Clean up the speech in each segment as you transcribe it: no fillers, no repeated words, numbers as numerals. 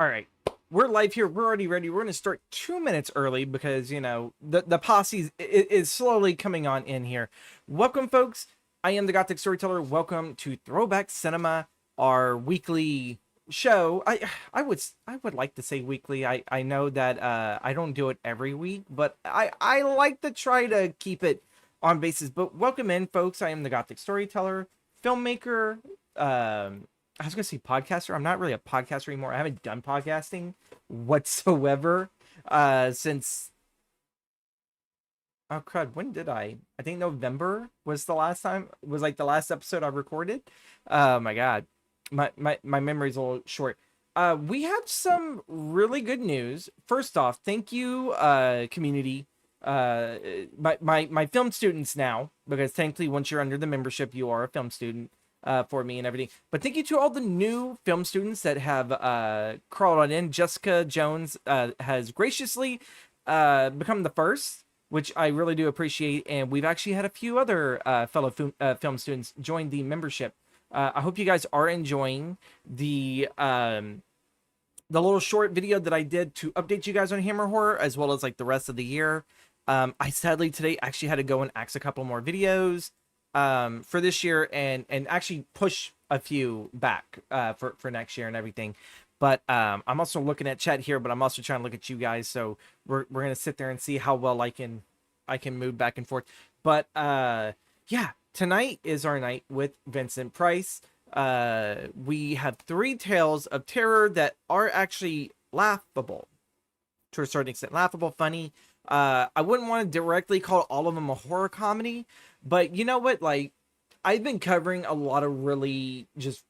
All right, we're live here. We're already ready. We're going to start 2 minutes early because, the posse is slowly coming on in here. Welcome, folks. I am the Gothic Storyteller. Welcome to Throwback Cinema, our weekly show. I would like to say weekly. I know that I don't do it every week, but I like to try to keep it on basis. But welcome in, folks. I am the Gothic Storyteller, filmmaker, I was gonna say podcaster. I'm not really a podcaster anymore. I haven't done podcasting whatsoever since, oh crud, when did I think November was the last time, was like the last episode I recorded. Oh my god. My memory's a little short. We have some really good news. First off, thank you, community. My film students now, because thankfully once you're under the membership, you are a film student. For me and everything. But thank you to all the new film students that have crawled on in. Jessica Jones has graciously become the first, which I really do appreciate. And we've actually had a few other fellow film students join the membership. I hope you guys are enjoying the little short video that I did to update you guys on Hammer Horror, as well as like the rest of the year. I sadly today actually had to go and axe a couple more videos for this year and actually push a few back for next year and everything. But I'm also looking at chat here, but I'm also trying to look at you guys, so we're gonna sit there and see how well I can move back and forth. But yeah, tonight is our night with Vincent Price. We have 3 tales of terror that are actually laughable, to a certain extent. Laughable, funny. I wouldn't want to directly call all of them a horror comedy, but you know what? Like, I've been covering a lot of really just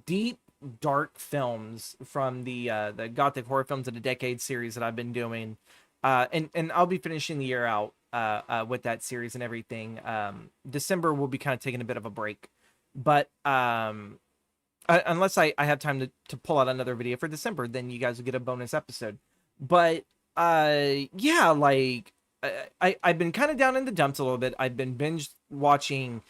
deep, dark films from the Gothic Horror Films of the Decade series that I've been doing. And I'll be finishing the year out with that series and everything. December will be kind of taking a bit of a break. But unless I have time to pull out another video for December, then you guys will get a bonus episode. But yeah, like I've been kind of down in the dumps a little bit. I've been binge watching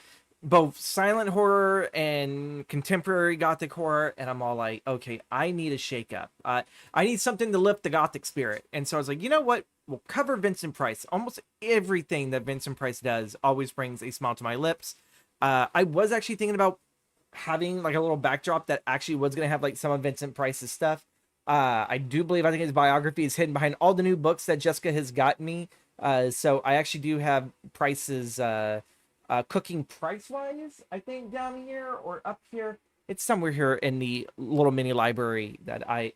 both silent horror and contemporary Gothic horror, and I'm all like, okay, I need a shake up. I need something to lift the Gothic spirit. And so I was like, you know what? We'll cover Vincent Price. Almost everything that Vincent Price does always brings a smile to my lips. I was actually thinking about having like a little backdrop that actually was going to have like some of Vincent Price's stuff. I think his biography is hidden behind all the new books that Jessica has gotten me. So I actually do have Price's cooking price-wise, I think, down here or up here. It's somewhere here in the little mini library that I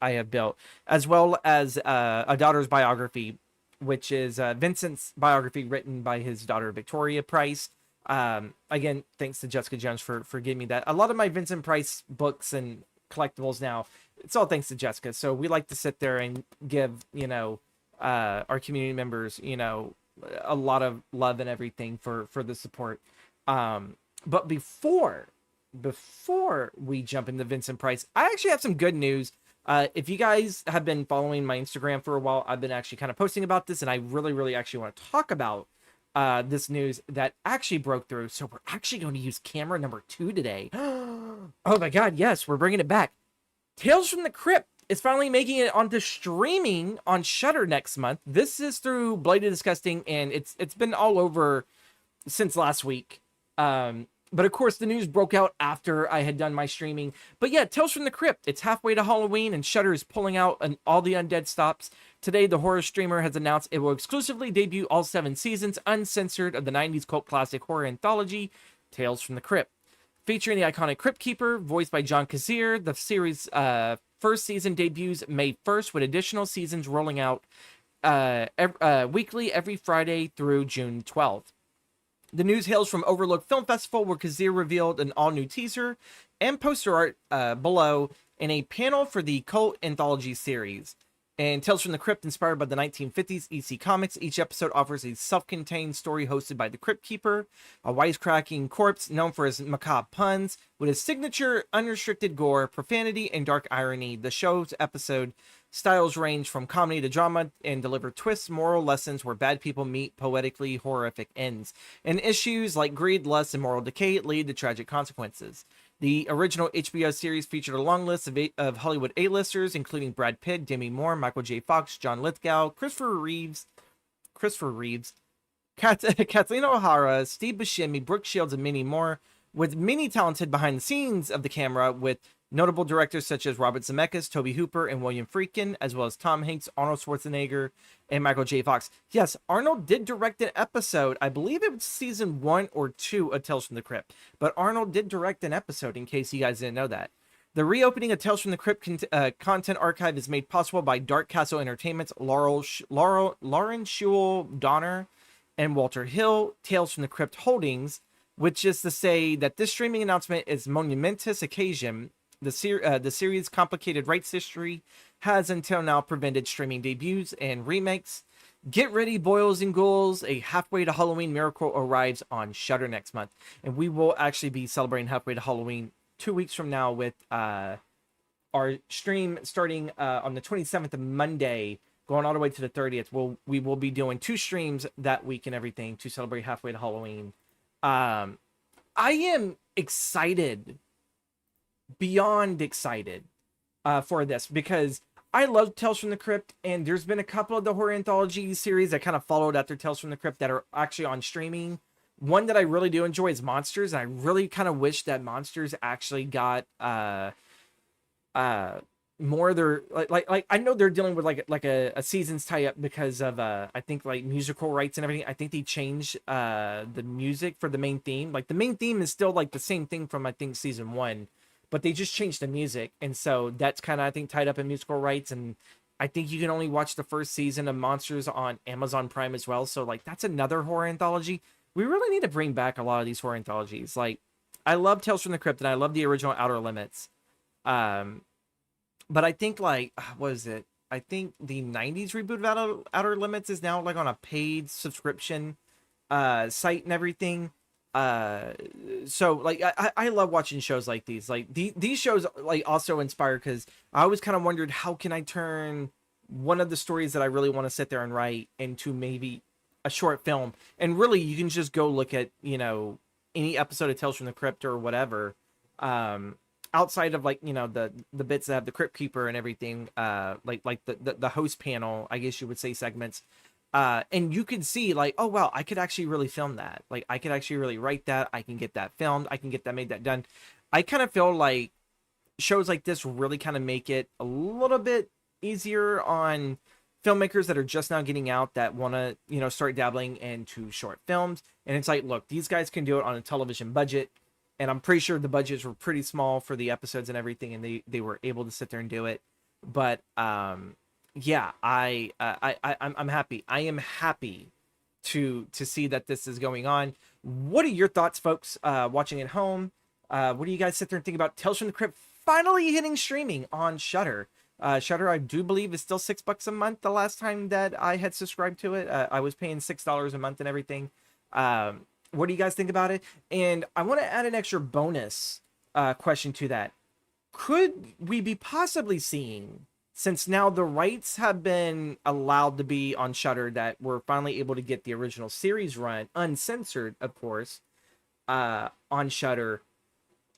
have built, as well as a daughter's biography, which is Vincent's biography written by his daughter Victoria Price. Again, thanks to Jessica Jones for giving me that. A lot of my Vincent Price books and collectibles now, it's all thanks to Jessica. So we like to sit there and give, our community members, a lot of love and everything for the support. But before we jump into Vincent Price, I actually have some good news. If you guys have been following my Instagram for a while, I've been actually kind of posting about this, and I really actually want to talk about this news that actually broke through. So we're actually going to use camera number 2 today. Oh my god, yes, we're bringing it back. Tales from the Crypt is finally making it onto streaming on Shudder next month. This is through Bloody Disgusting, and it's been all over since last week. But of course, the news broke out after I had done my streaming. But yeah, Tales from the Crypt. It's halfway to Halloween, and Shudder is pulling out all the undead stops. Today, the horror streamer has announced it will exclusively debut all 7 seasons, uncensored, of the 90s cult classic horror anthology, Tales from the Crypt. Featuring the iconic Crypt Keeper, voiced by John Kazir, the series' first season debuts May 1st, with additional seasons rolling out weekly every Friday through June 12th. The news hails from Overlook Film Festival, where Kazir revealed an all-new teaser and poster art below in a panel for the cult anthology series. And Tales from the Crypt, inspired by the 1950s EC Comics, each episode offers a self-contained story hosted by the Crypt Keeper, a wisecracking corpse known for his macabre puns. With his signature unrestricted gore, profanity, and dark irony, the show's episode styles range from comedy to drama and deliver twists, moral lessons where bad people meet poetically horrific ends, and issues like greed, lust, and moral decay lead to tragic consequences. The original HBO series featured a long list of Hollywood A-listers, including Brad Pitt, Demi Moore, Michael J. Fox, John Lithgow, Christopher Reeves, Kathleen O'Hara, Steve Buscemi, Brooke Shields, and many more, with many talented behind the scenes of the camera, with notable directors such as Robert Zemeckis, Toby Hooper, and William Friedkin, as well as Tom Hanks, Arnold Schwarzenegger, and Michael J. Fox. Yes, Arnold did direct an episode. I believe it was season 1 or 2 of Tales from the Crypt, but Arnold did direct an episode, in case you guys didn't know that. The reopening of Tales from the Crypt content archive is made possible by Dark Castle Entertainment's Lauren Shule Donner and Walter Hill, Tales from the Crypt Holdings, which is to say that this streaming announcement is monumentous occasion. The series' complicated rights history has until now prevented streaming debuts and remakes. Get ready, boils and ghouls. A Halfway to Halloween miracle arrives on Shudder next month. And we will actually be celebrating Halfway to Halloween 2 weeks from now with our stream starting on the 27th of Monday, going all the way to the 30th. We will be doing 2 streams that week and everything to celebrate Halfway to Halloween. I am excited, beyond excited, for this, because I love Tales from the Crypt, and there's been a couple of the horror anthology series that kind of followed after Tales from the Crypt that are actually on streaming. One that I really do enjoy is Monsters, and I really kind of wish that Monsters actually got more of their like I know they're dealing with like a seasons tie up because of I think like musical rights and everything. I think they changed the music for the main theme. Like the main theme is still like the same thing from I think season 1, but they just changed the music, and so that's kind of I think tied up in musical rights. And I think you can only watch the first season of Monsters on Amazon Prime as well. So like that's another horror anthology. We really need to bring back a lot of these horror anthologies. Like I love Tales from the Crypt and I love the original Outer Limits. But I think like what is it? I think the 90s reboot of Outer Limits is now like on a paid subscription site and everything. So like I love watching shows like these. Like these shows like also inspire, because I always kind of wondered, how can I turn one of the stories that I really want to sit there and write into maybe a short film? And really you can just go look at, you know, any episode of Tales from the Crypt or whatever, outside of like, you know, the bits that have the Crypt Keeper and everything, like the host panel, I guess you would say, segments. And you can see like, oh, wow, I could actually really film that. Like I could actually really write that. I can get that filmed. I can get that made, that done. I kind of feel like shows like this really kind of make it a little bit easier on filmmakers that are just now getting out, that want to, you know, start dabbling into short films. And it's like, look, these guys can do it on a television budget. And I'm pretty sure the budgets were pretty small for the episodes and everything, and they were able to sit there and do it. But yeah, I'm happy. I am happy to see that this is going on. What are your thoughts, folks, watching at home? What do you guys sit there and think about Tales from the Crypt finally hitting streaming on Shudder? Shudder, I do believe, is still $6 a month. The last time that I had subscribed to it, I was paying $6 a month and everything. What do you guys think about it? And I want to add an extra bonus question to that. Could we be possibly seeing, since now the rights have been allowed to be on Shudder, that we're finally able to get the original series run, uncensored, of course, on Shudder,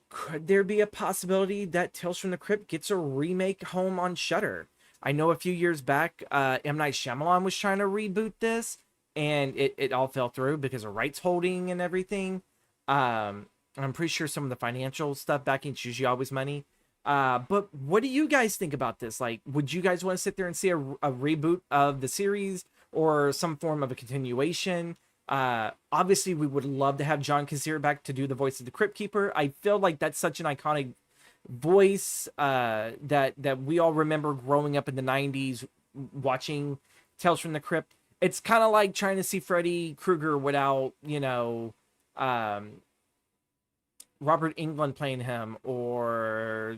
could there be a possibility that Tales from the Crypt gets a remake home on Shudder? I know a few years back, M. Night Shyamalan was trying to reboot this, and it all fell through because of rights holding and everything. I'm pretty sure some of the financial stuff backing, it's usually always money. But what do you guys think about this? Like, would you guys want to sit there and see a reboot of the series, or some form of a continuation? Obviously, we would love to have John Kazir back to do the voice of the Crypt Keeper. I feel like that's such an iconic voice that we all remember growing up in the 90s watching Tales from the Crypt. It's kind of like trying to see Freddy Krueger without, you know, Robert Englund playing him, or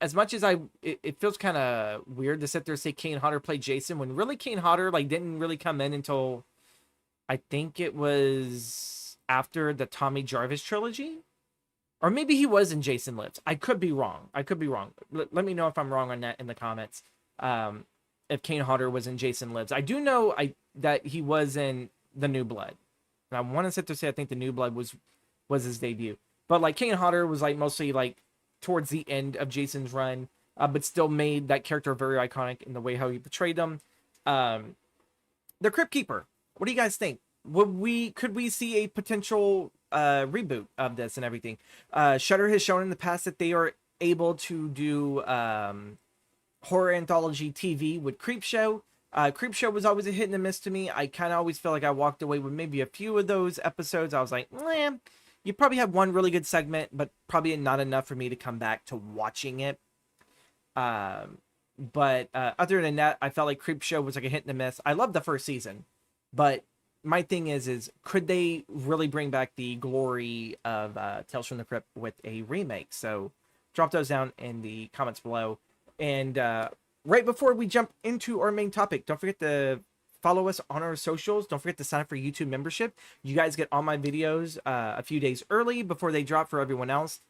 as much as it feels kind of weird to sit there and say Kane Hodder played Jason, when really Kane Hodder like didn't really come in until I think it was after the Tommy Jarvis trilogy, or maybe he was in Jason Lives. I could be wrong. Let me know if I'm wrong on that in the comments. If Kane Hodder was in Jason Lives, I do know that he was in The New Blood, and I want to sit there and say I think The New Blood was his debut. But like King and Hodder was like mostly like towards the end of Jason's run, but still made that character very iconic in the way how he portrayed them. Um, the Crypt Keeper. What do you guys think? Could we see a potential reboot of this and everything? Shudder has shown in the past that they are able to do horror anthology TV with Creepshow. Creepshow was always a hit and a miss to me. I kind of always felt like I walked away with maybe a few of those episodes. I was like, you probably have one really good segment, but probably not enough for me to come back to watching it. But other than that, I felt like Creepshow was like a hit and a miss. I loved the first season, but my thing is could they really bring back the glory of Tales from the Crypt with a remake? So drop those down in the comments below. And right before we jump into our main topic, don't forget to follow us on our socials. Don't forget to sign up for YouTube membership. You guys get all my videos a few days early before they drop for everyone else.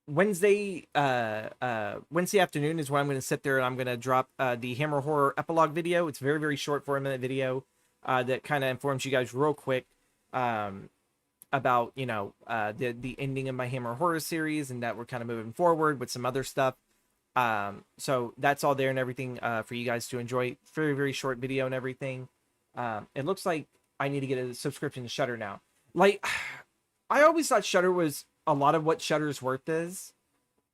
Wednesday afternoon is when I'm going to sit there and I'm going to drop the Hammer Horror epilogue video. It's very, very short, 4-minute video that kind of informs you guys real quick about, you know, the ending of my Hammer Horror series, and that we're kind of moving forward with some other stuff. So that's all there and everything for you guys to enjoy. Very, very short video and everything. It looks like I need to get a subscription to Shudder now. Like, I always thought Shudder was a lot of what Shudder's worth is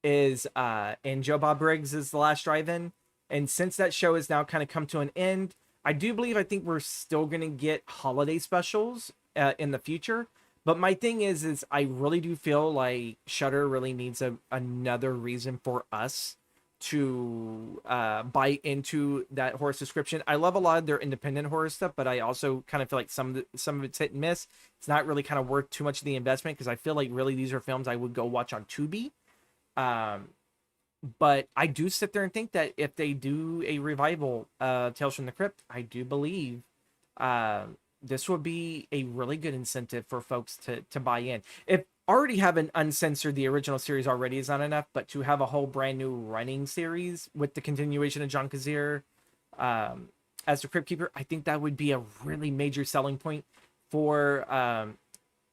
in Joe Bob Briggs is The Last Drive-In. And since that show has now kind of come to an end, I think we're still going to get holiday specials in the future. But my thing is I really do feel like Shudder really needs another reason for us to buy into that horror subscription. I love a lot of their independent horror stuff, but I also kind of feel like some of it's hit and miss. It's not really kind of worth too much of the investment, because I feel like really these are films I would go watch on Tubi. But I do sit there and think that if they do a revival Tales from the Crypt, I do believe this would be a really good incentive for folks to buy in. If already having uncensored the original series already is not enough, but to have a whole brand new running series with the continuation of John Kazir as the Crypt Keeper, I think that would be a really major selling point for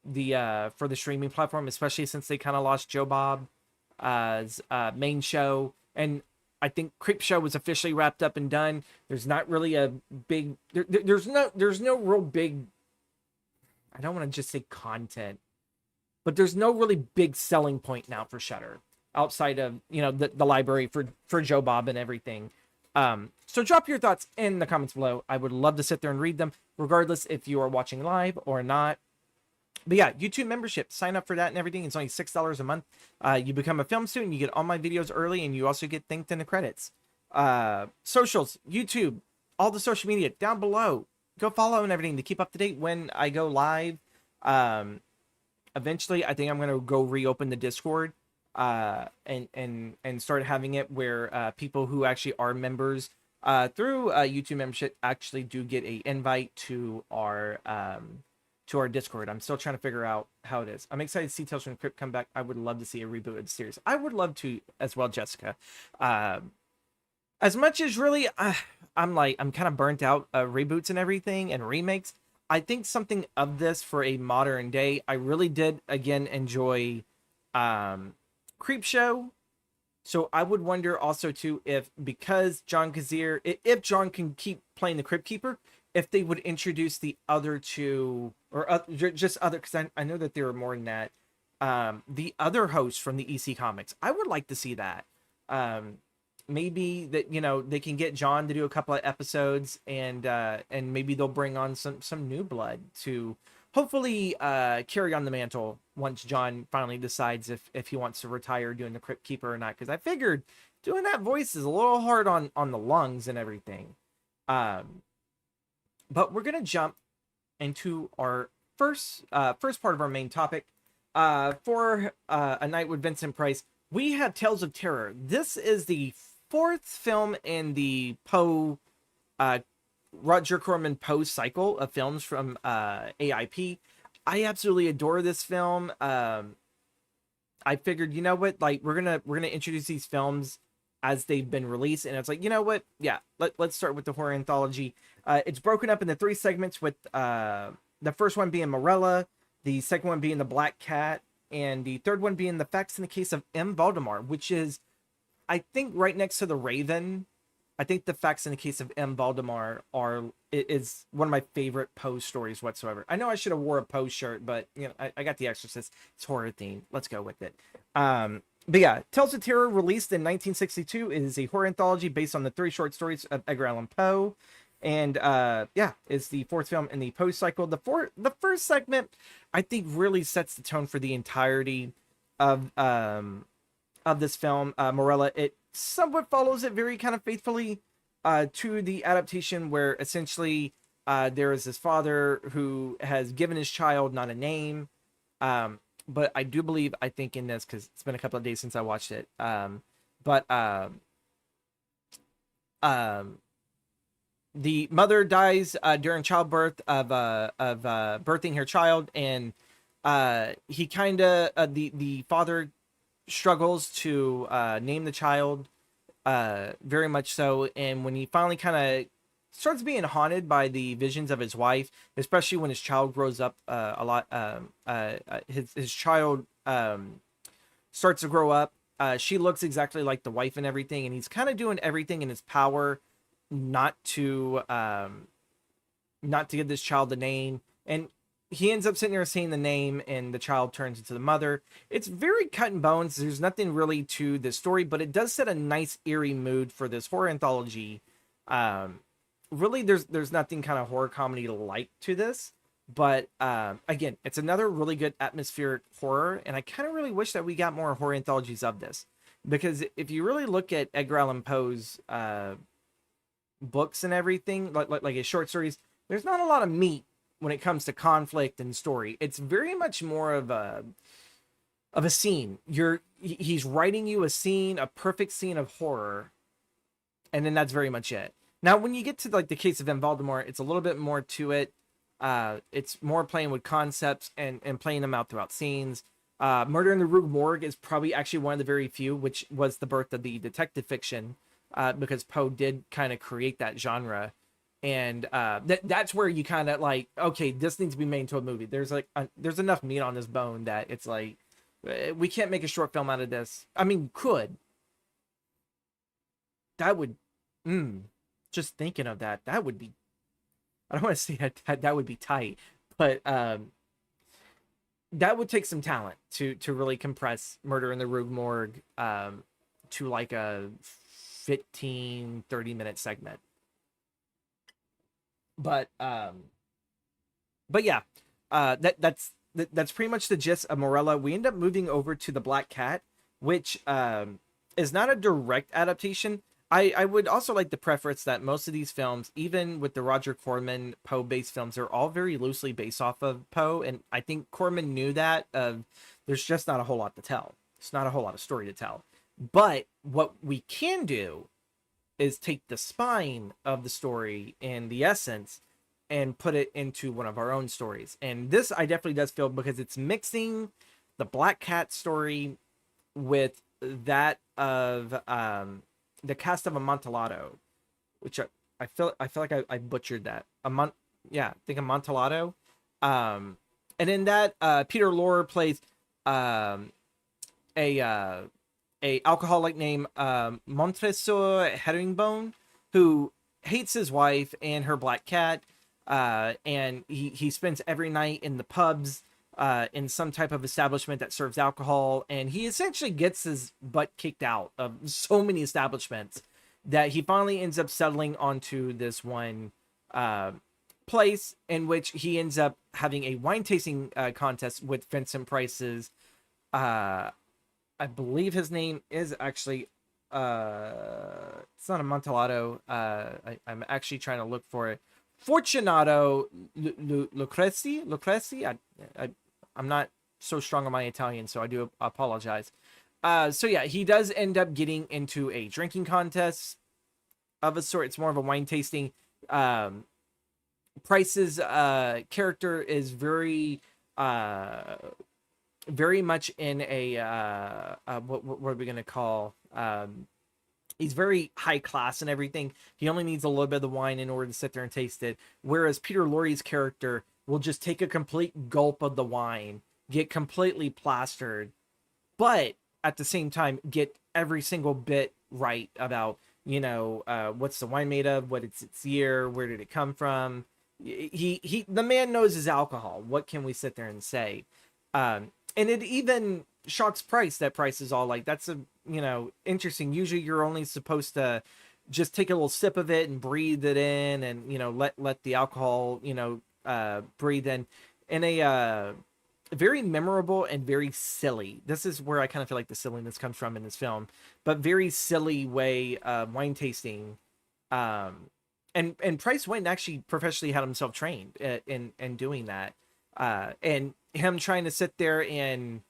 the streaming platform, especially since they kind of lost Joe Bob as main show. And I think Creepshow was officially wrapped up and done. There's not really a big there's no real big, I don't want to just say content, but there's no really big selling point now for Shudder outside of, you know, the library for Joe Bob and everything. So drop your thoughts in the comments below. I would love to sit there and read them, regardless if you are watching live or not. But yeah, YouTube membership, sign up for that and everything. It's only $6 a month. You become a film student, you get all my videos early, and you also get thanked in the credits. Socials, YouTube, all the social media down below. Go follow and everything to keep up to date when I go live. Eventually, I think I'm going to go reopen the Discord and start having it where people who actually are members through YouTube membership actually do get a invite to our Discord. I'm still trying to figure out how it is. I'm excited to see Tales from the Crypt come back. I would love to see a reboot of the series. I would love to as well, Jessica. As much as really, I'm kind of burnt out reboots and everything and remakes. I think something of this for a modern day. I really did again enjoy Creepshow. So I would wonder also too if, because John Kazir, if John can keep playing the Crypt Keeper, if they would introduce the other two, or just other, because I know that there are more than that. The other hosts from the EC Comics, I would like to see that. Maybe that, you know, they can get John to do a couple of episodes, and maybe they'll bring on some new blood to hopefully carry on the mantle once John finally decides if he wants to retire doing the Crypt Keeper or not. Because I figured doing that voice is a little hard on the lungs and everything. But we're gonna jump into our first part of our main topic for A Night with Vincent Price. We have Tales of Terror. This is the fourth film in the Roger Corman Poe cycle of films from AIP. I absolutely adore this film. I figured, you know what, like we're gonna introduce these films as they've been released, and it's like, you know what, yeah, let's start with the horror anthology. It's broken up into 3 segments, with the first one being Morella, the second one being the Black Cat, and the third one being The Facts in the Case of M. Valdemar, which is, I think, right next to The Raven. I think The Facts in the Case of M. Valdemar is one of my favorite Poe stories whatsoever. I know I should have wore a Poe shirt, but I got The Exorcist. It's horror themed. Let's go with it. But yeah, Tales of Terror, released in 1962, is a horror anthology based on the 3 short stories of Edgar Allan Poe, and yeah, it's the 4th film in the Poe cycle. The first segment, I think, really sets the tone for the entirety of this film. Morella, it somewhat follows it very kind of faithfully to the adaptation, where essentially there is this father who has given his child not a name. But I do believe, I think in this, because it's been a couple of days since I watched it, but the mother dies during childbirth of birthing her child, and he kind of the father struggles to name the child, very much so. And when he finally kind of starts being haunted by the visions of his wife, especially when his child grows up a lot, his child starts to grow up. She looks exactly like the wife and everything, and he's kind of doing everything in his power not to give this child the name. And he ends up sitting there saying the name, and the child turns into the mother. It's very cut and bones. There's nothing really to this story, but it does set a nice eerie mood for this horror anthology. Really, there's nothing kind of horror comedy like to this, but again, it's another really good atmospheric horror, and I kind of really wish that we got more horror anthologies of this, because if you really look at Edgar Allan Poe's books and everything, like his short stories, there's not a lot of meat when it comes to conflict and story. It's very much more of a scene. He's writing you a scene, a perfect scene of horror, and then that's very much it. Now, when you get to like the Case of M. Valdemar, it's a little bit more to it. It's more playing with concepts and playing them out throughout scenes. Murder in the Rue Morgue is probably actually one of the very few, which was the birth of the detective fiction, because Poe did kind of create that genre. And that's where you kind of like, okay, this needs to be made into a movie. There's like there's enough meat on this bone that it's like, we can't make a short film out of this. I mean, could. That would, just thinking of that, that would be, I don't want to say that would be tight, but that would take some talent to really compress Murder in the Rue Morgue to like a 15-30 minute segment. But yeah, that's pretty much the gist of Morella. We end up moving over to The Black Cat, which is not a direct adaptation. I would also like to preface that most of these films, even with the Roger Corman Poe-based films, are all very loosely based off of Poe, and I think Corman knew that. There's just not a whole lot to tell. It's not a whole lot of story to tell. But what we can do is take the spine of the story and the essence and put it into one of our own stories. And this I definitely does feel, because it's mixing the Black Cat story with that of the cast of Amontillado, which I feel like I butchered that. I think Amontillado. And in that, Peter Lorre plays a alcoholic named Montresor Herringbone, who hates his wife and her black cat, and he spends every night in the pubs, in some type of establishment that serves alcohol, and he essentially gets his butt kicked out of so many establishments that he finally ends up settling onto this one place, in which he ends up having a wine tasting contest with Vincent Price's, I believe his name is actually, it's not Amontillado. I'm actually trying to look for it. Fortunato Lucrezi. I'm not so strong on my Italian, so I do apologize. So yeah, he does end up getting into a drinking contest of a sort. It's more of a wine tasting. Price's character is very much in a what are we gonna call? He's very high class and everything. He only needs a little bit of the wine in order to sit there and taste it. Whereas Peter Lorre's character will just take a complete gulp of the wine get completely plastered, but at the same time get every single bit right about, what's the wine made of, what it's its year, where did it come from. The man knows his alcohol. What can we sit there and say? And it even shocks Price that Price is all like, that's interesting. Usually you're only supposed to just take a little sip of it and breathe it in, and let the alcohol breathe in a very memorable and very silly. This is where I kind of feel like the silliness comes from in this film, but very silly way of wine tasting. And Price went and actually professionally had himself trained in doing that. And him trying to sit there and,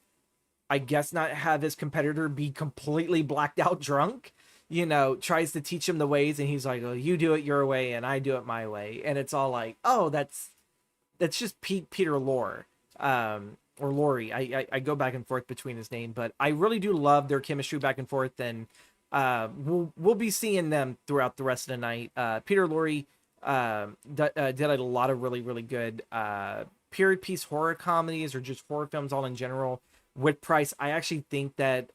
I guess, not have his competitor be completely blacked out drunk, tries to teach him the ways, and he's like, oh, you do it your way and I do it my way. And it's all like, oh, that's just Peter Lorre. Or Laurie. I go back and forth between his name, but I really do love their chemistry back and forth, and we'll be seeing them throughout the rest of the night. Peter Lorre did a lot of really, really good period piece horror comedies, or just horror films all in general. With Price, I actually think that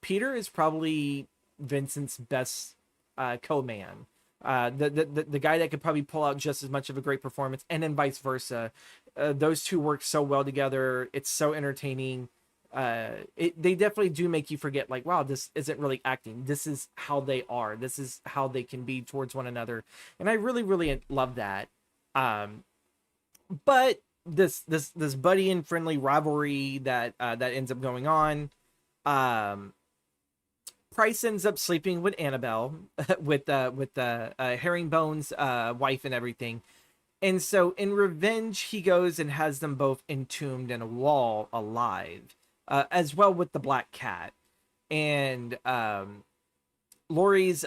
Peter is probably Vincent's best co-man. The guy that could probably pull out just as much of a great performance, and then vice versa. Those two work so well together. It's so entertaining. They definitely do make you forget, like, wow, this isn't really acting. This is how they are. This is how they can be towards one another. And I really, really love that. But this buddy and friendly rivalry that ends up going on. Price ends up sleeping with Annabelle, with Herringbone's wife and everything. And so in revenge, he goes and has them both entombed in a wall alive, as well with the black cat. And Laurie's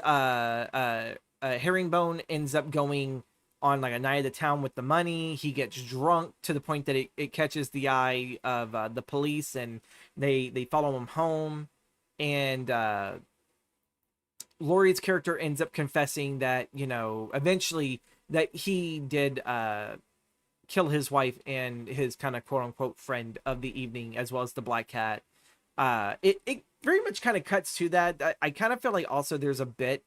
Herringbone ends up going on like a night of the town with the money. He gets drunk to the point that it catches the eye of the police, and they follow him home. And Laurie's character ends up confessing that, eventually that he did kill his wife and his kind of quote unquote friend of the evening, as well as the black cat. It very much kind of cuts to that. I kind of feel like also there's a bit.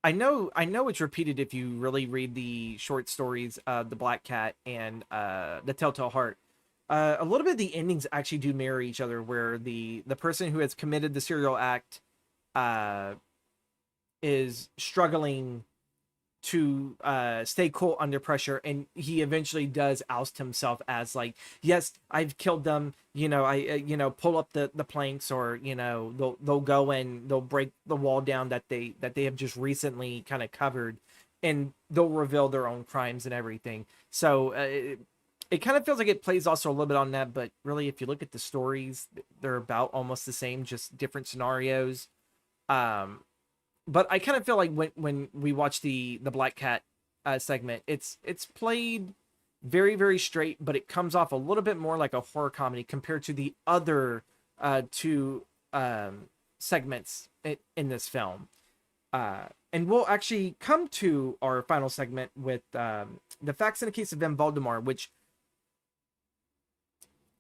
I know it's repeated if you really read the short stories of the Black Cat and the Telltale Heart. A little bit of the endings actually do mirror each other, where the person who has committed the serial act is struggling to stay cool under pressure, and he eventually does oust himself as like, yes, I've killed them, I pull up the planks, or they'll go and they'll break the wall down that they have just recently kind of covered, and they'll reveal their own crimes and everything. So it kind of feels like it plays also a little bit on that, but really, if you look at the stories, they're about almost the same, just different scenarios. But I kind of feel like when we watch the Black Cat segment, it's played very, very straight, but it comes off a little bit more like a horror comedy compared to the other two segments in this film. And we'll actually come to our final segment with the facts in the case of M. Valdemar, which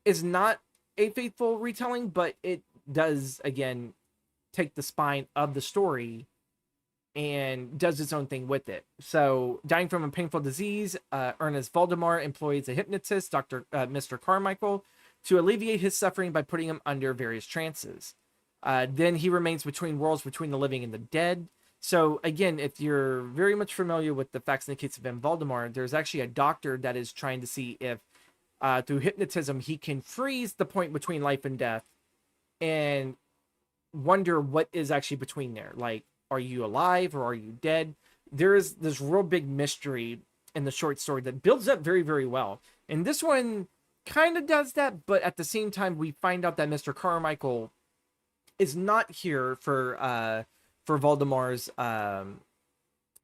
is not a faithful retelling, but it does, again, take the spine of the story and does its own thing with it. So, dying from a painful disease, Ernest Valdemar employs a hypnotist, Mr. Carmichael, to alleviate his suffering by putting him under various trances. Then he remains between worlds, between the living and the dead. So, again, if you're very much familiar with the facts and the case of M. Valdemar, there's actually a doctor that is trying to see if, through hypnotism, he can freeze the point between life and death and wonder what is actually between there. Like, are you alive or are you dead? There is this real big mystery in the short story that builds up very, very well. And this one kind of does that, but at the same time, we find out that Mr. Carmichael is not here for Valdemar's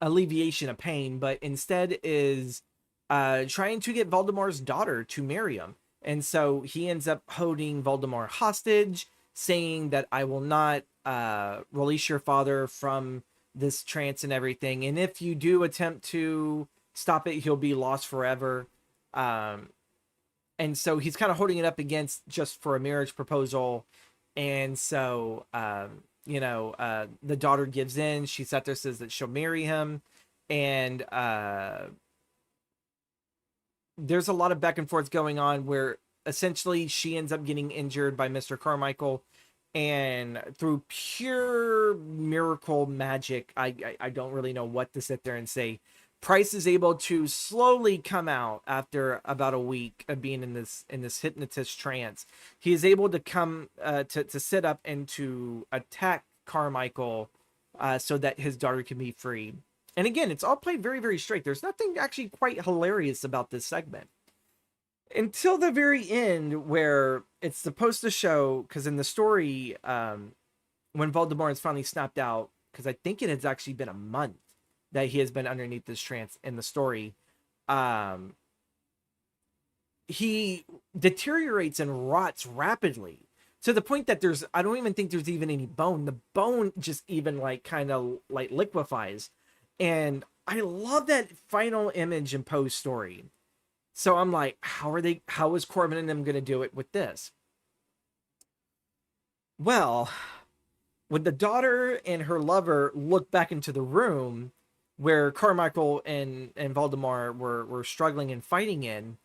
alleviation of pain, but instead is trying to get Valdemar's daughter to marry him. And so he ends up holding Valdemar hostage, saying that I will not release your father from this trance and everything. And if you do attempt to stop it, he'll be lost forever. and so he's kind of holding it up against Just for a Marriage proposal. And so the daughter gives in. She sat there, says that she'll marry him, and there's a lot of back and forth going on where essentially she ends up getting injured by Mr. Carmichael, and through pure miracle magic, I don't really know what to sit there and say, Price is able to slowly come out after about a week of being in this hypnotist trance. He is able to come to sit up and to attack Carmichael, so that his daughter can be freed. And again, it's all played very, very straight. There's nothing actually quite hilarious about this segment until the very end, where it's supposed to show, because in the story, when Voldemort is finally snapped out, because I think it has actually been a month that he has been underneath this trance in the story, he deteriorates and rots rapidly to the point that I don't even think there's even any bone. The bone just even like kind of like liquefies. And I love that final image in Poe's story. So I'm like, how is Corbin and them going to do it with this? Well, when the daughter and her lover look back into the room where Carmichael and Voldemort were struggling and fighting in,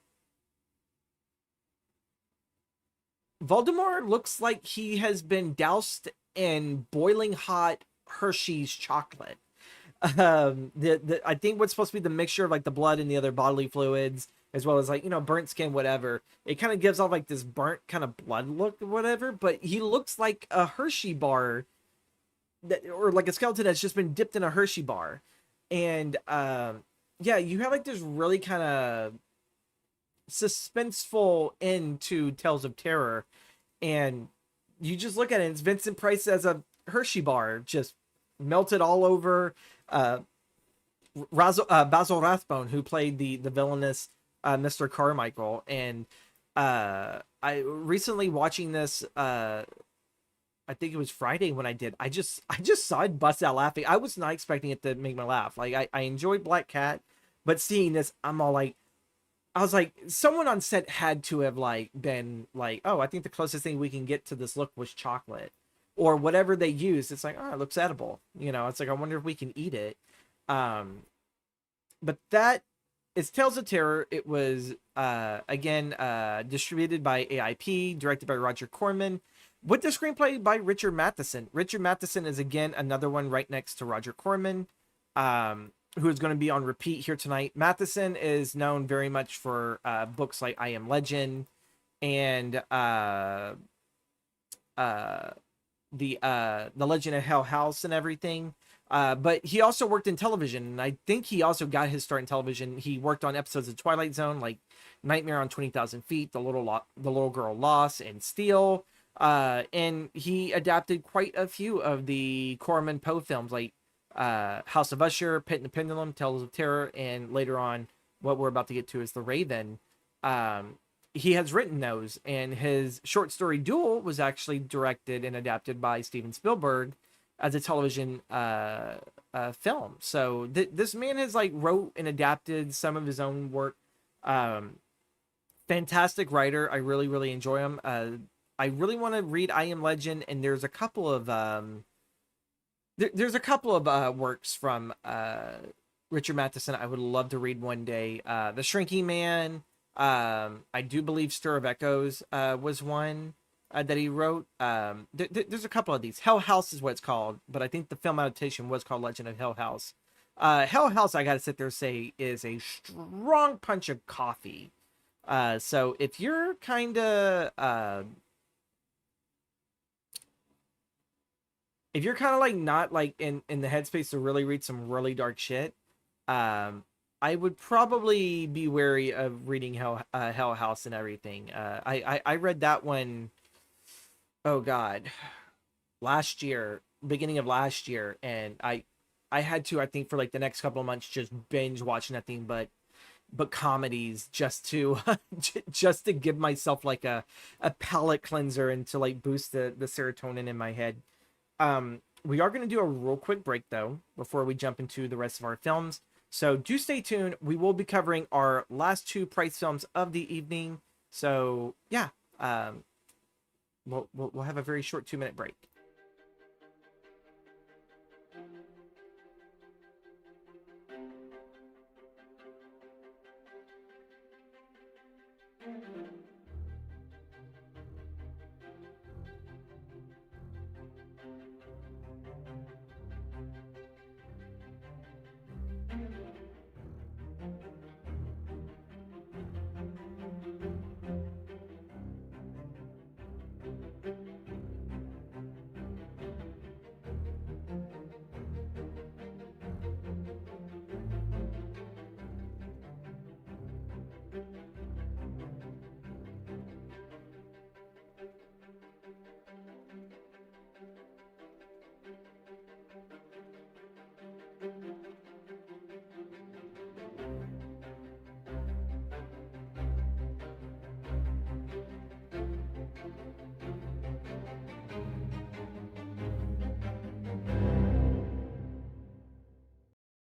Voldemort looks like he has been doused in boiling hot Hershey's chocolate. I think what's supposed to be the mixture of like the blood and the other bodily fluids, as well as like, burnt skin, whatever. It kind of gives off like this burnt kind of blood look or whatever, but he looks like a Hershey bar or like a skeleton that's just been dipped in a Hershey bar. And yeah, you have like this really kind of suspenseful end to Tales of Terror, and you just look at it, it's Vincent Price as a Hershey bar just melted all over. Basil Rathbone, who played the villainous Mr. Carmichael, and I recently watching this, I think it was Friday when I just saw it bust out laughing. I was not expecting it to make me laugh. Like I enjoyed Black Cat, but seeing this, I'm all like, I was like, someone on set had to have like been like, oh, I think the closest thing we can get to this look was chocolate or whatever they used. It's like, oh, it looks edible. It's like, I wonder if we can eat it. But that is Tales of Terror. It was, again, distributed by AIP, directed by Roger Corman, with the screenplay by Richard Matheson. Richard Matheson is, again, another one right next to Roger Corman, who is going to be on repeat here tonight. Matheson is known very much for books like I Am Legend and the Legend of Hell House and everything. But he also worked in television, and I think he also got his start in television. He worked on episodes of Twilight Zone, like Nightmare on 20,000 Feet, The Little Girl Lost, and Steel. And he adapted quite a few of the Corman Poe films, like House of Usher, Pit and the Pendulum, Tales of Terror, and later on, what we're about to get to is The Raven. He has written those, and his short story Duel was actually directed and adapted by Steven Spielberg as a television film. So this man has like wrote and adapted some of his own work. Fantastic writer. I really, really enjoy him. I really want to read I Am Legend, and there's a couple of works from Richard Matheson I would love to read one day. The Shrinking Man. I do believe Stir of Echoes was one that he wrote. There's a couple of these. Hell House is what it's called, but I think the film adaptation was called Legend of Hell House. Hell House, I gotta sit there and say, is a strong punch of coffee. So if you're kind of like not like in the headspace to really read some really dark shit, I would probably be wary of reading Hell House and everything. I read that one, oh God, beginning of last year, and I had to, I think, for like the next couple of months just binge watch nothing but comedies just to just to give myself like a palate cleanser and to like boost the serotonin in my head. We are going to do a real quick break though before we jump into the rest of our films. So do stay tuned. We will be covering our last two Price films of the evening. So yeah, um, we'll have a very short 2-minute break.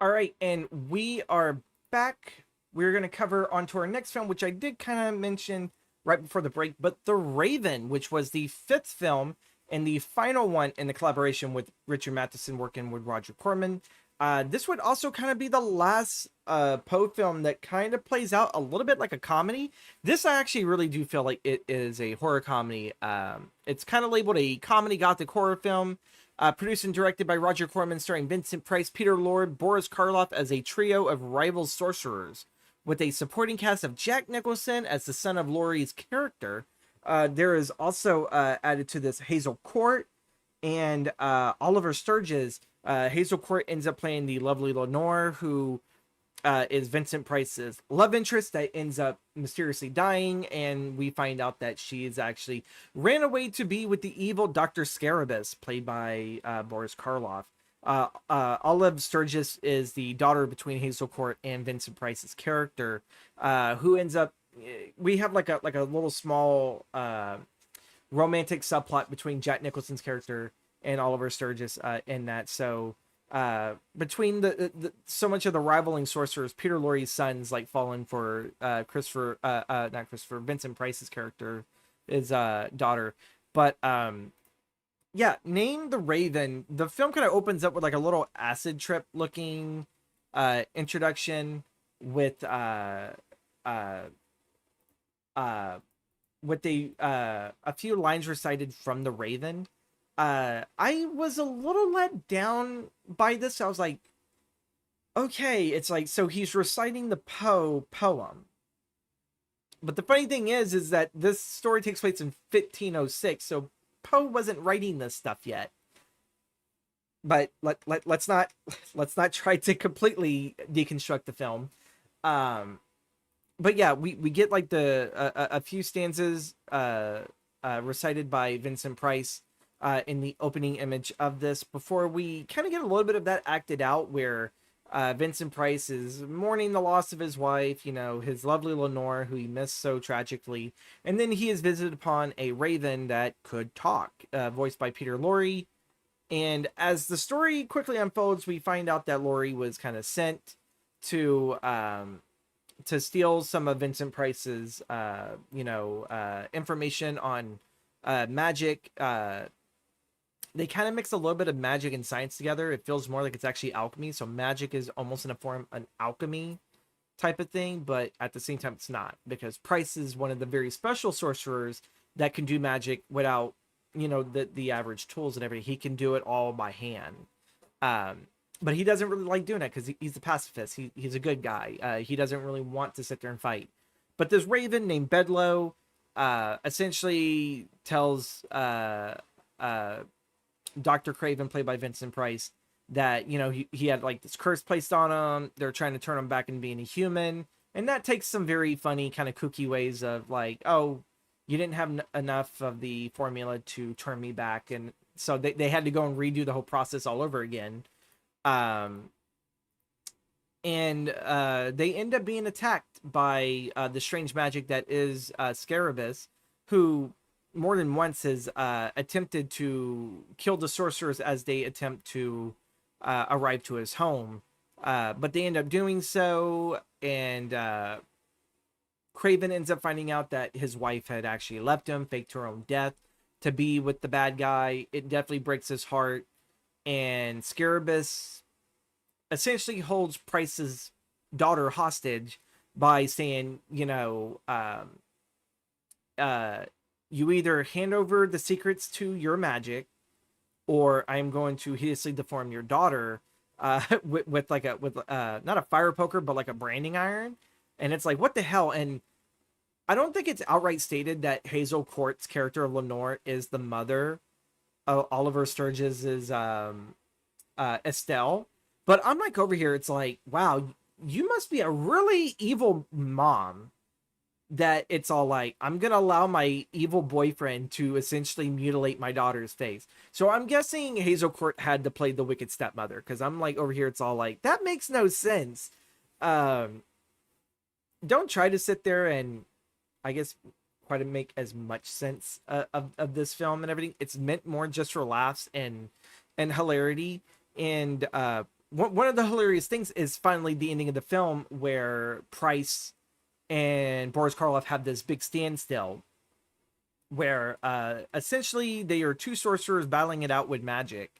All right, and we are back. We're going to cover onto our next film, which I did kind of mention right before the break, but The Raven, which was the 5th film and the final one in the collaboration with Richard Matheson working with Roger Corman. This would also kind of be the last Poe film that kind of plays out a little bit like a comedy. This I actually really do feel like it is a horror comedy. It's kind of labeled a comedy gothic horror film. Produced and directed by Roger Corman, starring Vincent Price, Peter Lorre, Boris Karloff as a trio of rival sorcerers, with a supporting cast of Jack Nicholson as the son of Laurie's character. There is also added to this Hazel Court and Oliver Sturgis. Hazel Court ends up playing the lovely Lenore, who is Vincent Price's love interest that ends up mysteriously dying, and we find out that she is actually ran away to be with the evil Dr. Scarabus, played by Boris Karloff. Olive Sturgis is the daughter between Hazel Court and Vincent Price's character, who ends up. We have like a little small romantic subplot between Jack Nicholson's character and Oliver Sturgis in that. So between the so much of the rivaling sorcerers, Peter Lorre's sons like fallen for not Christopher, Vincent Price's character, his daughter. But yeah, named The Raven. The film kind of opens up with like a little acid trip looking introduction with a few lines recited from The Raven. I was a little let down by this. I was like, okay, it's like, so he's reciting the Poe poem. But the funny thing is that this story takes place in 1506, so Poe wasn't writing this stuff yet. But let's not try to completely deconstruct the film. But yeah, we get like a few stanzas recited by Vincent Price in the opening image of this before we kind of get a little bit of that acted out, where Vincent Price is mourning the loss of his wife, his lovely Lenore, who he missed so tragically. And then he is visited upon a raven that could talk, voiced by Peter Lorre. And as the story quickly unfolds, we find out that Lorre was kind of sent to steal some of Vincent Price's, information on magic. They kind of mix a little bit of magic and science together. It feels more like it's actually alchemy. So magic is almost in a form an alchemy type of thing, but at the same time it's not, because Price is one of the very special sorcerers that can do magic without, the average tools and everything. He can do it all by hand. But he doesn't really like doing it because he's a pacifist. He's a good guy. He doesn't really want to sit there and fight. But this raven named Bedloe essentially tells Dr. Craven, played by Vincent Price, that, he had like this curse placed on him. They're trying to turn him back into being a human. And that takes some very funny kind of kooky ways of like, oh, you didn't have enough of the formula to turn me back. And so they had to go and redo the whole process all over again. And they end up being attacked by the strange magic that is Scarabus, who more than once has attempted to kill the sorcerers as they attempt to arrive to his home. But they end up doing so, and Craven ends up finding out that his wife had actually left him, faked her own death to be with the bad guy. It definitely breaks his heart. And Scarabus essentially holds Price's daughter hostage by saying, uh, you either hand over the secrets to your magic, or I'm going to hideously deform your daughter with not a fire poker, but like a branding iron. And it's like, what the hell? And I don't think it's outright stated that Hazel Court's character of Lenore is the mother of Oliver Sturgis's Estelle. But I'm like over here, it's like, wow, you must be a really evil mom that it's all like, I'm gonna allow my evil boyfriend to essentially mutilate my daughter's face. So I'm guessing Hazel Court had to play the wicked stepmother, because I'm like over here, it's all like, that makes no sense. Don't try to sit there and, I guess, try to make as much sense of this film and everything. It's meant more just for laughs and hilarity. And one of the hilarious things is finally the ending of the film, where Price and Boris Karloff have this big standstill, where essentially they are two sorcerers battling it out with magic,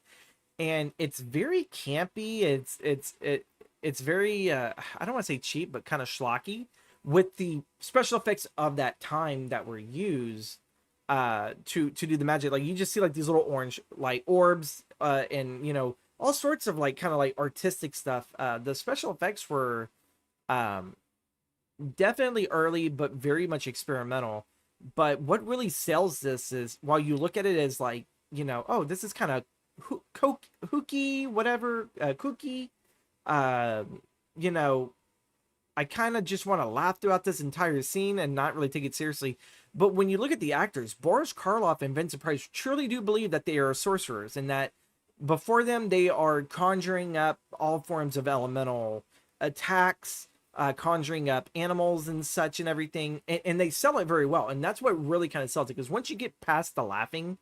and it's very campy. It's very I don't want to say cheap, but kind of schlocky with the special effects of that time that were used to do the magic. Like, you just see like these little orange light orbs and all sorts of like kind of like artistic stuff. The special effects were definitely early, but very much experimental. But what really sells this is, while you look at it as like, oh, this is kind of hooky, whatever, kooky, uh, you know, I kind of just want to laugh throughout this entire scene and not really take it seriously. But when you look at the actors, Boris Karloff and Vincent Price truly do believe that they are sorcerers, and that before them, they are conjuring up all forms of elemental attacks, conjuring up animals and such and everything. And they sell it very well. And that's what really kind of sells it. Because once you get past the laughing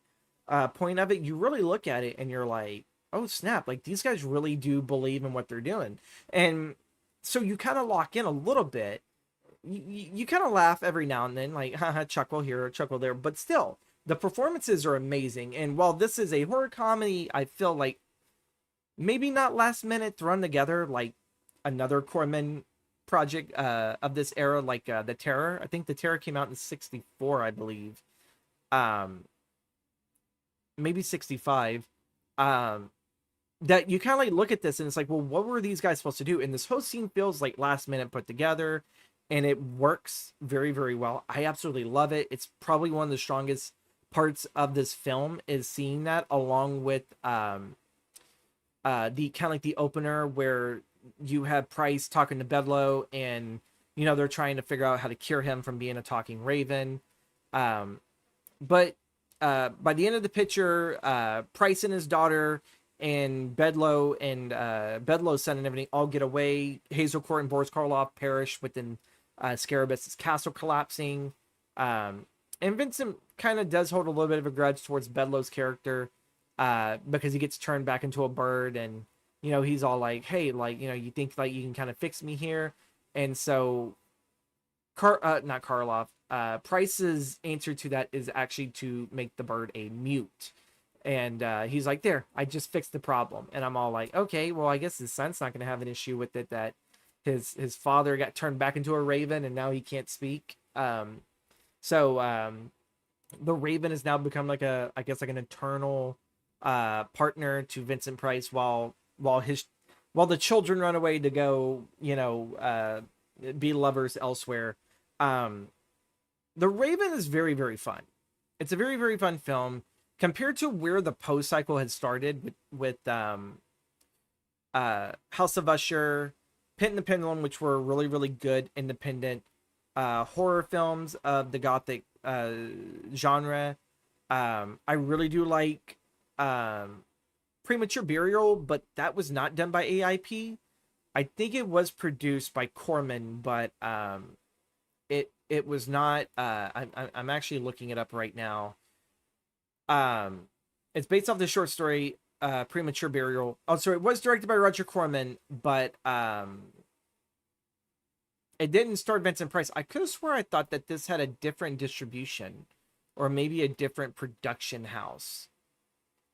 point of it, you really look at it and you're like, oh, snap. Like, these guys really do believe in what they're doing. And so you kind of lock in a little bit. You kind of laugh every now and then, like, haha, chuckle here, chuckle there. But still, the performances are amazing. And while this is a horror comedy, I feel like maybe not last minute thrown together like another Corman project of this era, like The Terror. I think The Terror came out in 64, I believe. Maybe 65. That you kind of like look at this and it's like, well, what were these guys supposed to do? And this whole scene feels like last minute put together, and it works very, very well. I absolutely love it. It's probably one of the strongest parts of this film, is seeing that, along with the kind of like the opener where you have Price talking to Bedloe, and they're trying to figure out how to cure him from being a talking raven. But by the end of the picture, Price and his daughter and Bedloe and Bedloe's son and everything all get away. Hazel Court and Boris Karloff perish within Scarabus's castle collapsing. And Vincent kind of does hold a little bit of a grudge towards Bedloe's character because he gets turned back into a bird, and he's all like, hey, like, you think like you can kind of fix me here. And so not Karloff, Price's answer to that is actually to make the bird a mute. And he's like, there, I just fixed the problem. And I'm all like, okay, well, I guess his son's not going to have an issue with it, that his father got turned back into a raven and now he can't speak. So the raven has now become like I guess like an eternal partner to Vincent Price, while the children run away to go, be lovers elsewhere. The Raven is very, very fun. It's a very, very fun film compared to where the Poe cycle had started with House of Usher, Pit and the Pendulum, which were really, really good independent horror films of the Gothic genre. I really do like Premature Burial, but that was not done by AIP. I think it was produced by Corman, but it was not. I'm actually looking it up right now. It's based off the short story Premature Burial. Oh, sorry, it was directed by Roger Corman, but It didn't star Vincent Price. I could have swore I thought that this had a different distribution, or maybe a different production house.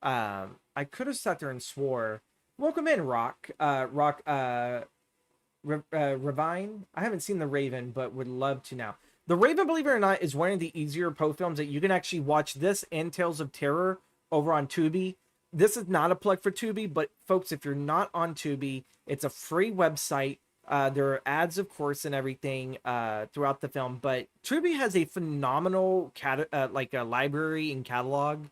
I could have sat there and swore. Welcome in, Ravine. I haven't seen The Raven, but would love to now. The Raven, believe it or not, is one of the easier Poe films that you can actually watch this and Tales of Terror over on Tubi. This is not a plug for Tubi, but folks, if you're not on Tubi, it's a free website. There are ads, of course, and everything throughout the film, but Tubi has a phenomenal like a library and catalog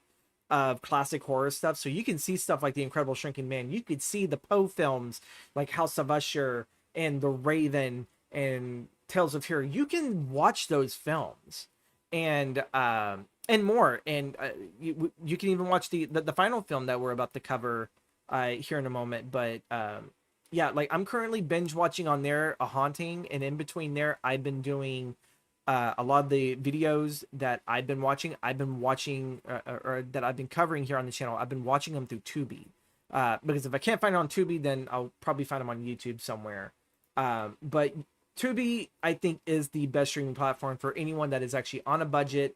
of classic horror stuff. So you can see stuff like The Incredible Shrinking Man. You could see the Poe films like House of Usher and The Raven and Tales of Terror. You can watch those films and more. And you can even watch the final film that we're about to cover here in a moment. But yeah, like I'm currently binge watching on there A Haunting, and in between there, I've been doing a lot of the videos that I've been watching, or that I've been covering here on the channel. I've been watching them through Tubi, because if I can't find it on Tubi, then I'll probably find them on YouTube somewhere. But Tubi, I think, is the best streaming platform for anyone that is actually on a budget.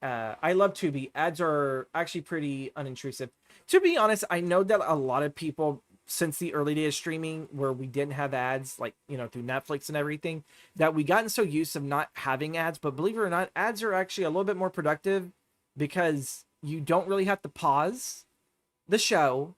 I love Tubi. Ads are actually pretty unintrusive. To be honest, I know that a lot of people, since the early days of streaming where we didn't have ads, like, you know, through Netflix and everything, that we gotten so used of not having ads. But believe it or not, ads are actually a little bit more productive because you don't really have to pause the show,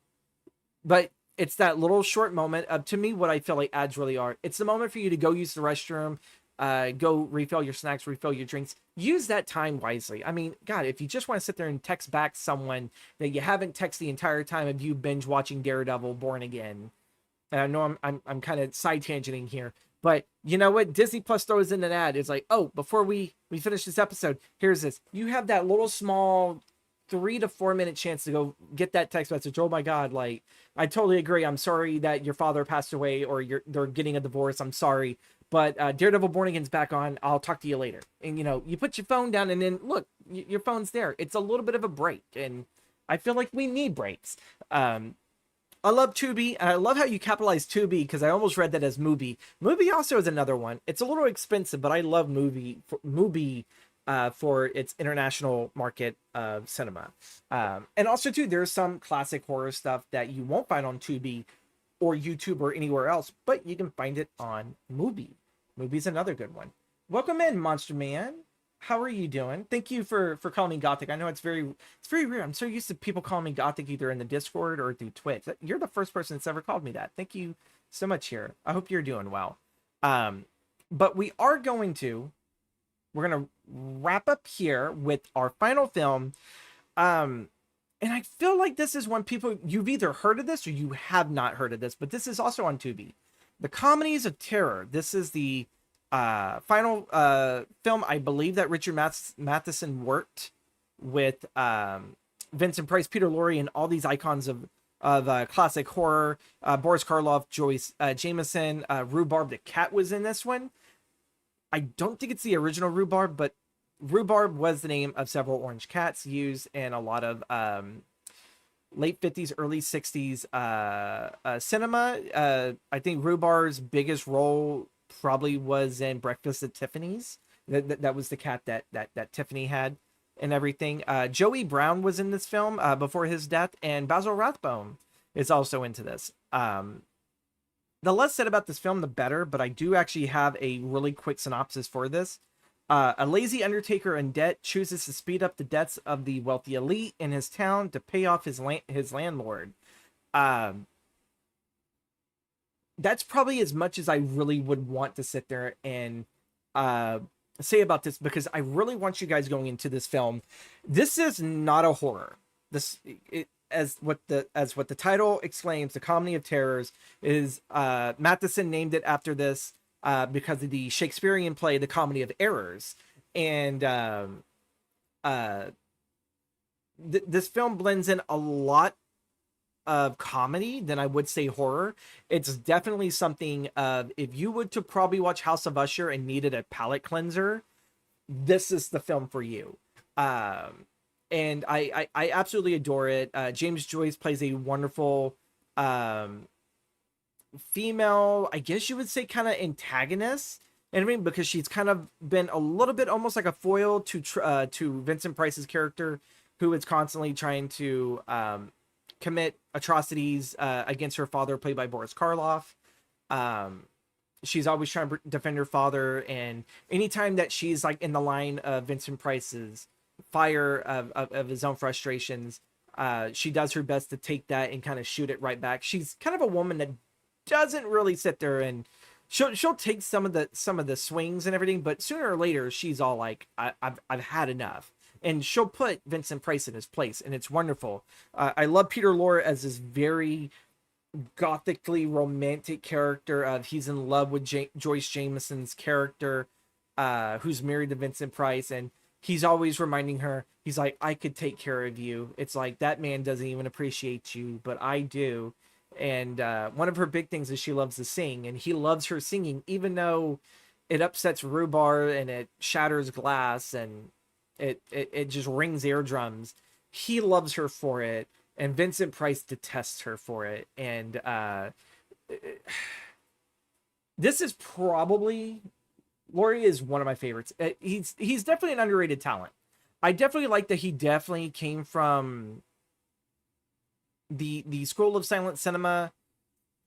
but it's that little short moment of, to me, what I feel like ads really are. It's the moment for you to go use the restroom, go refill your snacks, refill your drinks. Use that time wisely. I mean, God, if you just want to sit there and text back someone that you haven't texted the entire time of you binge watching Daredevil Born Again. And I know I'm kind of side tangenting here, but you know what? Disney Plus throws in an ad. It's like, oh, before we finish this episode, here's this. You have that little small 3 to 4 minute chance to go get that text message. Oh my God, like, I totally agree. I'm sorry that your father passed away, or they're getting a divorce. I'm sorry. But Daredevil Born Again's back on. I'll talk to you later. And, you know, you put your phone down and then look, your phone's there. It's a little bit of a break. And I feel like we need breaks. I love Tubi. And I love how you capitalize Tubi, because I almost read that as Mubi. Mubi also is another one. It's a little expensive, but I love Mubi for its international market of cinema. And also, too, there's some classic horror stuff that you won't find on Tubi or YouTube or anywhere else, but you can find it on Mubi. Mubi's another good one. Welcome in, Monster Man. How are you doing? Thank you for calling me Gothic. I know it's very weird. I'm so used to people calling me Gothic either in the Discord or through Twitch. You're the first person that's ever called me that. Thank you so much here. I hope you're doing well. But we're gonna wrap up here with our final film. And I feel like this is one people, you've either heard of this or you have not heard of this, but this is also on Tubi. The Comedies of Terror. This is the final film, I believe, that Richard Matheson worked with Vincent Price, Peter Lorre, and all these icons of classic horror. Boris Karloff, Joyce Jameson, Rhubarb the cat was in this one. I don't think it's the original Rhubarb, but Rhubarb was the name of several orange cats used in a lot of late 50s, early 60s cinema. I think Rhubarb's biggest role probably was in Breakfast at Tiffany's. That was the cat that Tiffany had and everything. Joey Brown was in this film before his death, and Basil Rathbone is also into this. The less said about this film, the better, but I do actually have a really quick synopsis for this. A lazy undertaker in debt chooses to speed up the debts of the wealthy elite in his town to pay off his landlord. That's probably as much as I really would want to sit there and say about this, because I really want you guys going into this film. This is not a horror. As what the title exclaims, the Comedy of Terrors is. Matheson named it after this because of the Shakespearean play, The Comedy of Errors, and this film blends in a lot of comedy than I would say horror. It's definitely something if you would to probably watch House of Usher and needed a palate cleanser, this is the film for you. And I absolutely adore it. James Joyce plays a wonderful female, I guess you would say, kind of antagonist And I mean, because she's kind of been a little bit almost like a foil to Vincent Price's character, who is constantly trying to commit atrocities against her father, played by Boris Karloff. Um, she's always trying to defend her father, and anytime that she's like in the line of Vincent Price's fire of his own frustrations, she does her best to take that and kind of shoot it right back. She's kind of a woman that doesn't really sit there and she'll take some of the swings and everything, but sooner or later she's all like, I've had enough. And she'll put Vincent Price in his place, and it's wonderful. I love Peter Lorre as this very gothically romantic character of he's in love with Joyce Jameson's character, who's married to Vincent Price, and he's always reminding her, he's like, I could take care of you. It's like, that man doesn't even appreciate you, but I do. And one of her big things is she loves to sing, and he loves her singing, even though it upsets rhubarb and it shatters glass and it just rings eardrums. He loves her for it, and Vincent Price detests her for it. And this is probably, Laurie is one of my favorites. He's definitely an underrated talent. I definitely like that he definitely came from the school of silent cinema,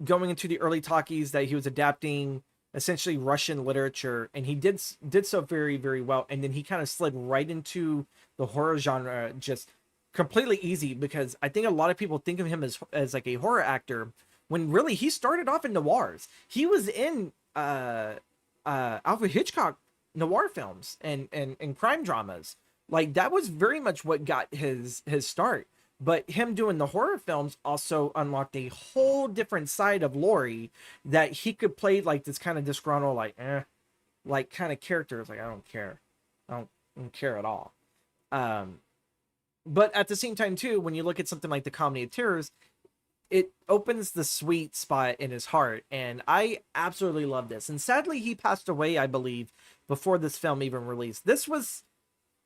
going into the early talkies, that he was adapting essentially Russian literature, and he did so very, very well. And then he kind of slid right into the horror genre just completely easy, because I think a lot of people think of him as like a horror actor, when really he started off in noirs. He was in Alfred Hitchcock noir films and crime dramas. Like, that was very much what got his start. But him doing the horror films also unlocked a whole different side of Laurie, that he could play like this kind of disgruntled, like kind of character. It's like, I don't care. I don't care at all. But at the same time too, when you look at something like the Comedy of Terrors, it opens the sweet spot in his heart. And I absolutely love this. And sadly, he passed away, I believe, before this film even released. This was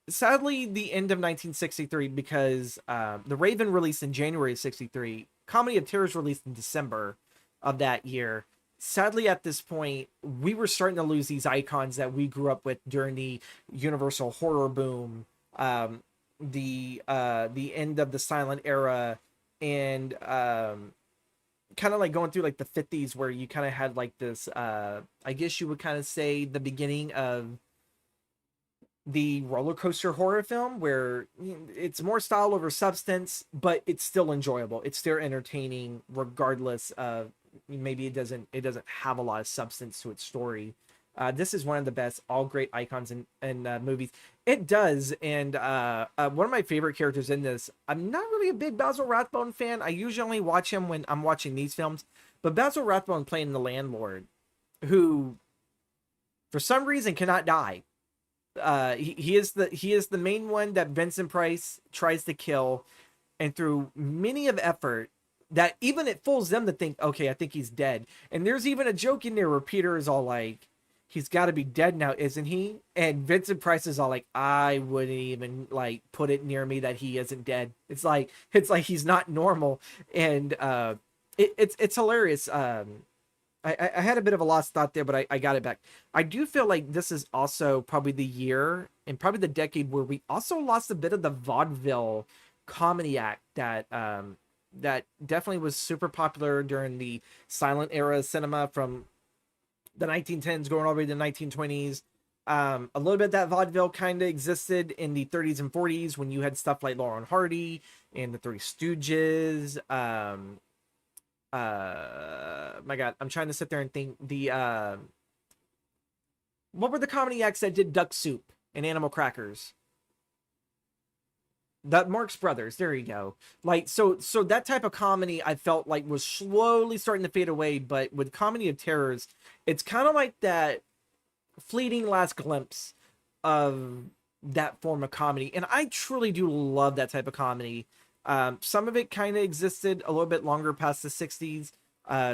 sadly the end of 1963, because The Raven released in January of 63. Comedy of Terrors released in December of that year. Sadly, at this point, we were starting to lose these icons that we grew up with during the Universal horror boom, the end of the silent era, and kind of like going through like the 50s, where you kind of had like this, I guess you would kind of say, the beginning of the roller coaster horror film, where it's more style over substance, but it's still enjoyable. It's still entertaining, regardless of maybe it doesn't have a lot of substance to its story. This is one of the best, all great icons in movies. It does. And one of my favorite characters in this, I'm not really a big Basil Rathbone fan. I usually only watch him when I'm watching these films, but Basil Rathbone playing the landlord, who for some reason cannot die. He is the main one that Vincent Price tries to kill, and through many of effort, that even it fools them to think, okay, I think he's dead. And there's even a joke in there where Peter is all like, he's got to be dead now, isn't he? And Vincent Price is all like, I wouldn't even like put it near me that he isn't dead. It's like he's not normal. And it's hilarious. I had a bit of a lost thought there, but I got it back. I do feel like this is also probably the year and probably the decade where we also lost a bit of the vaudeville comedy act that that definitely was super popular during the silent era of cinema, from the 1910s going all the way to the 1920s. A little bit of that vaudeville kind of existed in the 30s and 40s, when you had stuff like Laurel and Hardy and the Three Stooges. My God, I'm trying to sit there and think, what were the comedy acts that did Duck Soup and Animal Crackers? The Marx Brothers, there you go. Like, so that type of comedy I felt like was slowly starting to fade away, but with Comedy of Terrors, it's kind of like that fleeting last glimpse of that form of comedy. And I truly do love that type of comedy. Some of it kind of existed a little bit longer past the 60s,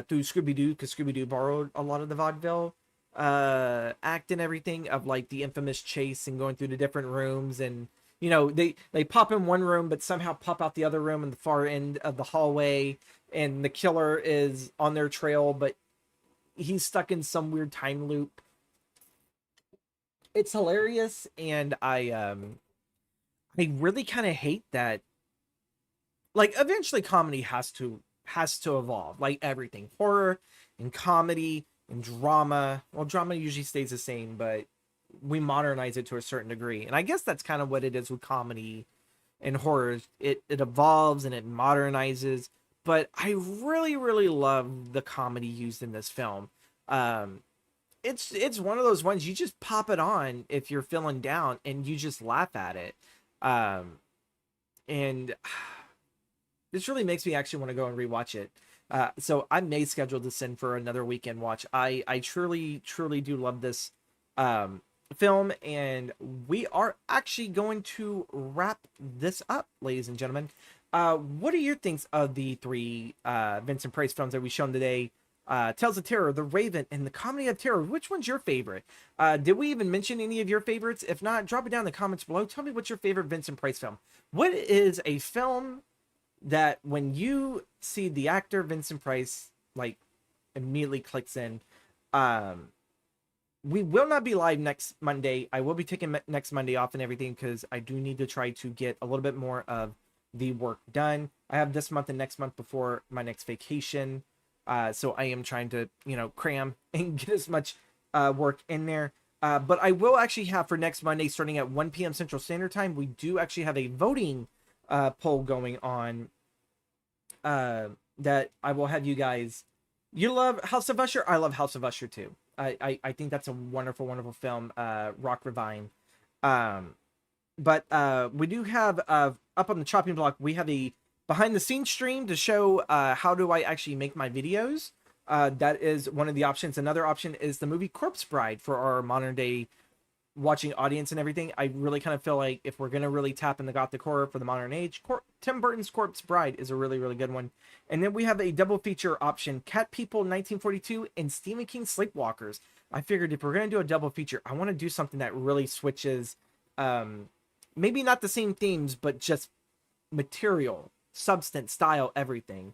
through Scooby-Doo, because Scooby-Doo borrowed a lot of the vaudeville act and everything, of like the infamous chase and going through the different rooms, and you know, they pop in one room but somehow pop out the other room in the far end of the hallway, and the killer is on their trail, but he's stuck in some weird time loop. It's hilarious, and I really kind of hate that. Like, eventually comedy has to evolve, like everything. Horror and comedy and drama. Well, drama usually stays the same, but we modernize it to a certain degree. And I guess that's kind of what it is with comedy and horror. It evolves and it modernizes. But I really, really love the comedy used in this film. Um, it's one of those ones you just pop it on if you're feeling down and you just laugh at it. Um, and this really makes me actually want to go and rewatch it. So I may schedule this in for another weekend watch. I truly, truly do love this um, film, and we are actually going to wrap this up, ladies and gentlemen. What are your things of the three Vincent Price films that we've shown today? Tales of Terror, The Raven, and The Comedy of Terror. Which one's your favorite? Did we even mention any of your favorites? If not, drop it down in the comments below. Tell me what's your favorite Vincent Price film. What is a film that when you see the actor Vincent Price, like, immediately clicks in? Um, we will not be live next Monday. I will be taking next Monday off and everything because I do need to try to get a little bit more of the work done. I have this month and next month before my next vacation. So I am trying to, cram and get as much work in there. But I will actually have for next Monday, starting at 1 p.m. Central Standard Time, we do actually have a voting poll going on that I will have you guys. You love House of Usher? I love House of Usher too. I think that's a wonderful, wonderful film, Rock Revine. But we do have up on the chopping block, we have a behind the scenes stream to show how do I actually make my videos. That is one of the options. Another option is the movie Corpse Bride for our modern day watching audience and everything. I really kind of feel like if we're gonna really tap in the gothic horror for the modern age, Tim Burton's Corpse Bride is a really, really good one. And then we have a double feature option: Cat People 1942 and Stephen King Sleepwalkers. I figured if we're gonna do a double feature, I want to do something that really switches, maybe not the same themes, but just material, substance, style, everything.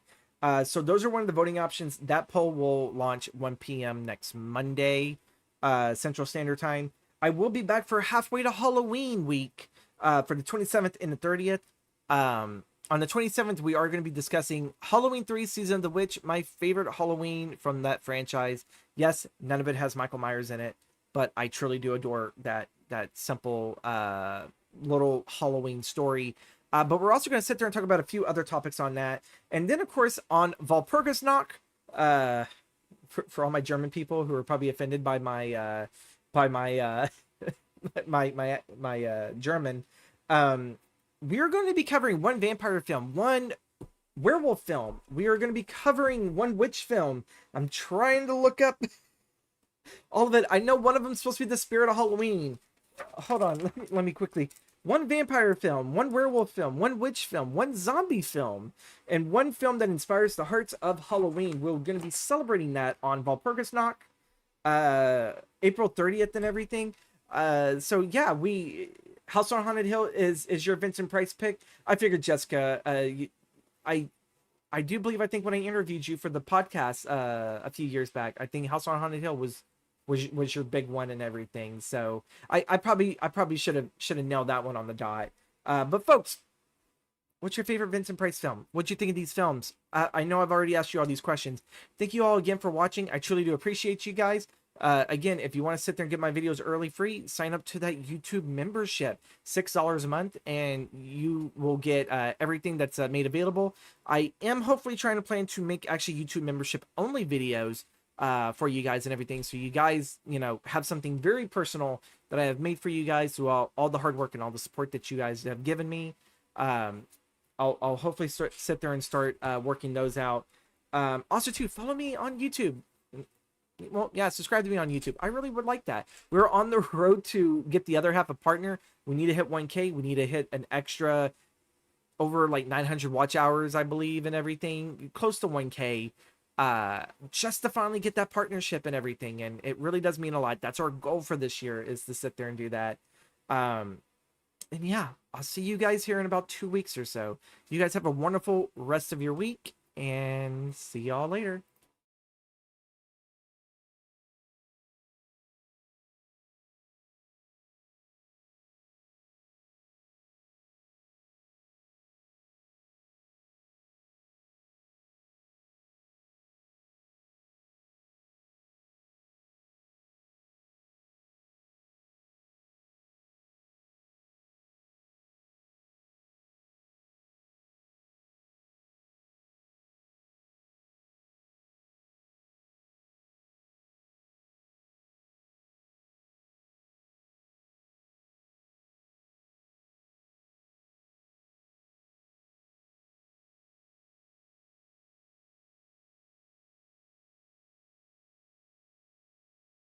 So those are one of the voting options. That poll will launch 1 p.m. next Monday, Central Standard Time. I will be back for halfway to Halloween week for the 27th and the 30th. On the 27th, we are going to be discussing Halloween 3 Season of the Witch, my favorite Halloween from that franchise. Yes, none of it has Michael Myers in it, but I truly do adore that simple little Halloween story. But we're also going to sit there and talk about a few other topics on that. And then, of course, on Walpurgisnacht, for all my German people who are probably offended by my my German, we are going to be covering one vampire film, one werewolf film. We are going to be covering one witch film. I'm trying to look up all of it. I know one of them is supposed to be The Spirit of Halloween. Hold on, let me quickly. One vampire film, one werewolf film, one witch film, one zombie film, and one film that inspires the hearts of Halloween. We're going to be celebrating that on Walpurgisnacht, April 30th and everything. So yeah, House on Haunted Hill is your Vincent Price pick. I figured, Jessica, I do believe, I think when I interviewed you for the podcast a few years back, I think House on Haunted Hill was your big one and everything. So I probably should have nailed that one on the dot. But folks, what's your favorite Vincent Price film? What'd you think of these films? I know I've already asked you all these questions. Thank you all again for watching. I truly do appreciate you guys. Again, if you want to sit there and get my videos early free, sign up to that YouTube membership, $6 a month, and you will get everything that's made available. I am hopefully trying to plan to make actually YouTube membership only videos for you guys and everything, so you guys, have something very personal that I have made for you guys through all the hard work and all the support that you guys have given me. I'll hopefully sit there and start working those out. Also, too, follow me on YouTube. Well, yeah, subscribe to me on YouTube. I really would like that. We're on the road to get the other half a partner. We need to hit 1K. We need to hit an extra over like 900 watch hours, I believe, and everything, close to 1K, just to finally get that partnership and everything. And it really does mean a lot. That's our goal for this year, is to sit there and do that. And yeah, I'll see you guys here in about 2 weeks or so. You guys have a wonderful rest of your week, and see y'all later.